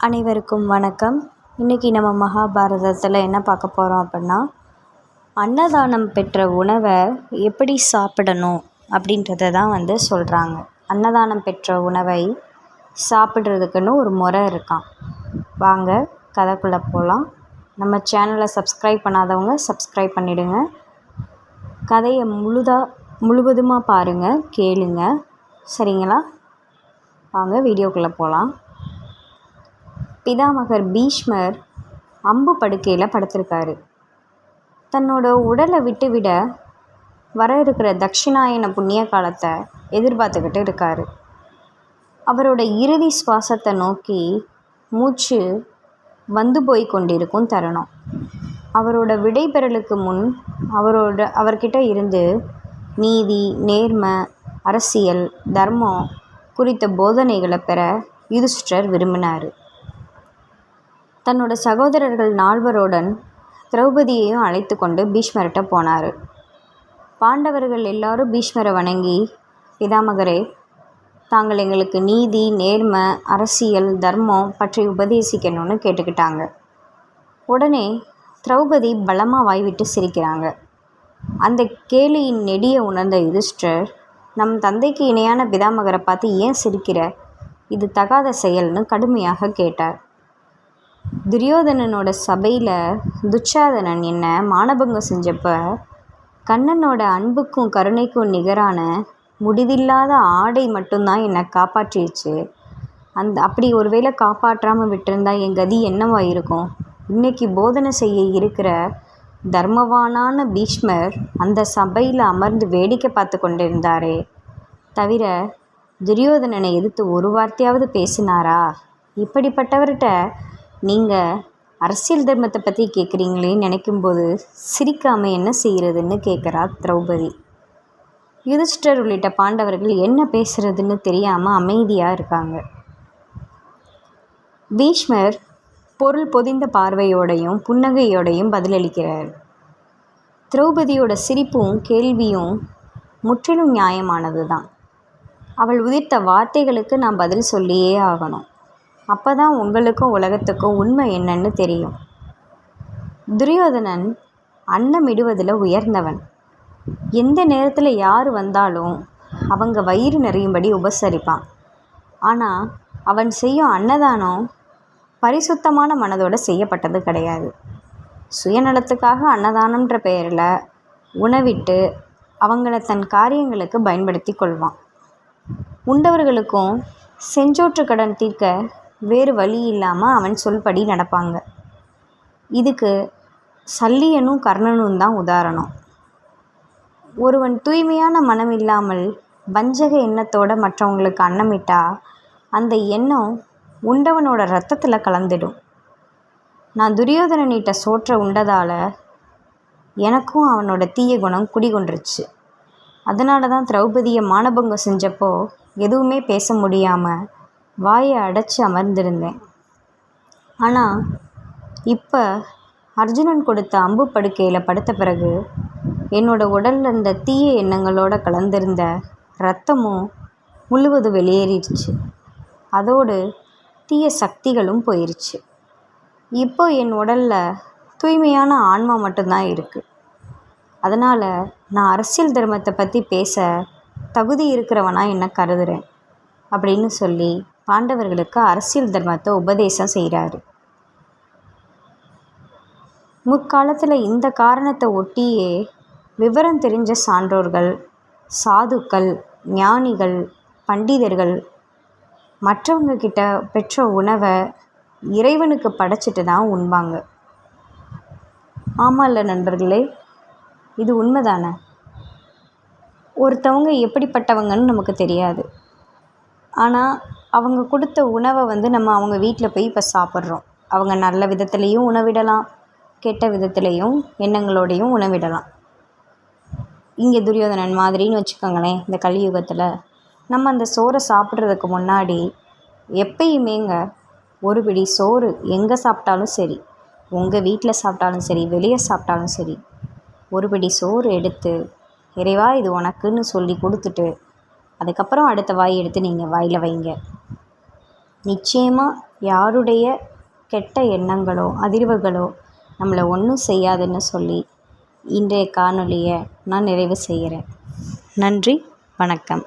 அனைவருக்கும் வணக்கம். இன்றைக்கி நம்ம மகாபாரதத்தில் என்ன பார்க்க போகிறோம் அப்படின்னா, அன்னதானம் பெற்ற உணவை எப்படி சாப்பிடணும் அப்படின்றத தான் சொல்கிறாங்க. அன்னதானம் பெற்ற உணவை சாப்பிட்றதுக்குன்னு ஒரு முறை இருக்கான். வாங்க கதைக்குள்ளே போகலாம். நம்ம சேனலை சப்ஸ்கிரைப் பண்ணாதவங்க சப்ஸ்கிரைப் பண்ணிவிடுங்க. கதையை முழுவதுமாக பாருங்கள், கேளுங்க. சரிங்களா? வாங்க வீடியோக்குள்ளே போகலாம். பிதாமகர் பீஷ்மர் அம்பு படுக்கையில் படுத்திருக்காரு. தன்னோட உடலை விட்டுவிட வர இருக்கிற தட்சிணாயன புண்ணிய காலத்தை எதிர்பார்த்துக்கிட்டு இருக்காரு. அவரோட இறுதி சுவாசத்தை நோக்கி மூச்சு வந்து போய் கொண்டிருக்கும் தருணம். அவரோட விடைபெறலுக்கு முன் அவர்கிட்ட இருந்து நீதி, நேர்மை, அரசியல், தர்மம் குறித்த போதனைகளை பெற யுதிஷ்டிரர் விரும்பினார். தன்னோட சகோதரர்கள் 4 திரௌபதியையும் அழைத்து கொண்டு பீஷ்மர்கிட்ட போனார். பாண்டவர்கள் எல்லாரும் பீஷ்மரை வணங்கி, பிதாமகரே, தாங்கள் எங்களுக்கு நீதி, நேர்மை, அரசியல், தர்மம் பற்றி உபதேசிக்கணும்னு கேட்டுக்கிட்டாங்க. உடனே திரௌபதி பலமாக வாய்விட்டு சிரிக்கிறாங்க. அந்த கேலியின் நெடிய உணர்ந்த யுதிஷ்டிரர், நம் தந்தைக்கு இணையான பிதாமகரை பார்த்து ஏன் சிரிக்கிற? இது தகாத செயல்னு கடுமையாக கேட்டார். துரியோதனனோட சபையில் துச்சாதனன் என்ன மானபங்கம் செஞ்சப்ப கண்ணனோட அன்புக்கும் கருணைக்கும் நிகரான முடிவில்லாத ஆடை மட்டும்தான் என்னை காப்பாற்றிடுச்சு. அப்படி ஒருவேளை காப்பாற்றாமல் விட்டிருந்தா என் கதி என்னவா இருக்கும்? இன்றைக்கி போதனை செய்ய இருக்கிற தர்மவானான பீஷ்மர் அந்த சபையில் அமர்ந்து வேடிக்கை பார்த்து கொண்டிருந்தாரே தவிர துரியோதனனை எதிர்த்து ஒரு வார்த்தையாவது பேசினாரா? இப்படிப்பட்டவர்கிட்ட நீங்கள் அரசியல் தர்மத்தை பற்றி கேட்குறீங்களேன்னு நினைக்கும்போது சிரிக்காமல் என்ன செய்கிறதுன்னு கேட்குறா திரௌபதி. யுதிஷ்டர் உள்ளிட்ட பாண்டவர்கள் என்ன பேசுகிறதுன்னு தெரியாமல் அமைதியாக இருக்காங்க. பீஷ்மர் பொருள் பொதிந்த பார்வையோடையும் புன்னகையோடையும் பதிலளிக்கிறார். திரௌபதியோட சிரிப்பும் கேள்வியும் முற்றிலும் நியாயமானது தான். அவள் உதிர்த்த வார்த்தைகளுக்கு நான் பதில் சொல்லியே ஆகணும். அப்போ தான் உங்களுக்கும் உலகத்துக்கும் உண்மை என்னன்னு தெரியும். துரியோதனன் அன்னமிடுவதில் உயர்ந்தவன். எந்த நேரத்தில் யார் வந்தாலும் அவங்க வயிறு நிறையும்படி உபசரிப்பான். ஆனால் அவன் செய்யும் அன்னதானம் பரிசுத்தமான மனதோடு செய்யப்பட்டது கிடையாது. சுயநலத்துக்காக அன்னதானம்ன்ற பெயரில் உணவிட்டு அவங்கள தன் காரியங்களுக்கு பயன்படுத்தி கொள்வான். உண்டவர்களுக்கும் செஞ்சோற்று கடன் தீர்க்க வேறு வழி இல்லாமல் அவன் சொல்படி நடப்பாங்க. இதுக்கு சல்லியனும் கர்ணனும் தான் உதாரணம். ஒருவன் தூய்மையான மனம் இல்லாமல் வஞ்சக எண்ணத்தோடு மற்றவங்களுக்கு அன்னமிட்டா அந்த எண்ணம் உண்டவனோட இரத்தத்தில் கலந்துடும். நான் துரியோதனனிட்ட சோற்றை உண்டதால் எனக்கும் அவனோட தீய குணம் குடிகொண்டுருச்சு. அதனால தான் திரௌபதியை மானபங்கம் செஞ்சப்போ எதுவுமே பேச முடியாமல் வாயை அடைச்சி அமர்ந்திருந்தேன். ஆனால் இப்போ அர்ஜுனன் கொடுத்த அம்பு படுக்கையில் படுத்த பிறகு என்னோடய உடலில் இருந்த தீய எண்ணங்களோடு கலந்திருந்த இரத்தமும் முழுவதும் வெளியேறிடுச்சு. அதோடு தீய சக்திகளும் போயிடுச்சு. இப்போ என் உடலில் தூய்மையான ஆன்மா மட்டும்தான் இருக்குது. அதனால் நான் அரசியல் தர்மத்தை பற்றி பேச தகுதி இருக்கிறவனாக என்ன கருதுகிறேன் அப்படின்னு சொல்லி பாண்டவர்களுக்கு அரசியல் தர்மத்தை உபதேசம் செய்கிறாரு. முற்காலத்தில் இந்த காரணத்தை ஒட்டியே விவரம் தெரிஞ்ச சான்றோர்கள், சாதுக்கள், ஞானிகள், பண்டிதர்கள் மற்றவங்க கிட்ட பெற்ற உணவை இறைவனுக்கு படைச்சிட்டு தான் உண்பாங்க. ஆமாம் இல்லை நண்பர்களே, இது உண்மைதானே? ஒருத்தவங்க எப்படிப்பட்டவங்கன்னு நமக்கு தெரியாது. ஆனால் அவங்க கொடுத்த உணவை நம்ம அவங்க வீட்டில் போய் இப்போ சாப்பிட்றோம். அவங்க நல்ல விதத்துலேயும் உணவிடலாம், கெட்ட விதத்துலேயும் எண்ணங்களோடையும் உணவிடலாம். இங்கே துரியோதனன் மாதிரின்னு வச்சுக்கோங்களேன். இந்த கலியுகத்தில் நம்ம அந்த சோறை சாப்பிட்றதுக்கு முன்னாடி எப்பயுமேங்க ஒரு பிடி சோறு எங்கே சாப்பிட்டாலும் சரி, உங்கள் வீட்டில் சாப்பிட்டாலும் சரி, வெளியே சாப்பிட்டாலும் சரி, ஒரு பிடி சோறு எடுத்து இறைவா இது உனக்குன்னு சொல்லி கொடுத்துட்டு அதுக்கப்புறம் அடுத்த வாய் எடுத்து நீங்கள் வாயில் வைங்க. நிச்சயமாக யாருடைய கெட்ட எண்ணங்களோ அதிர்வுகளோ நம்மளை ஒன்றும் செய்யாதுன்னு சொல்லி இன்றைய காணொளியை நான் நிறைவு செய்கிறேன். நன்றி, வணக்கம்.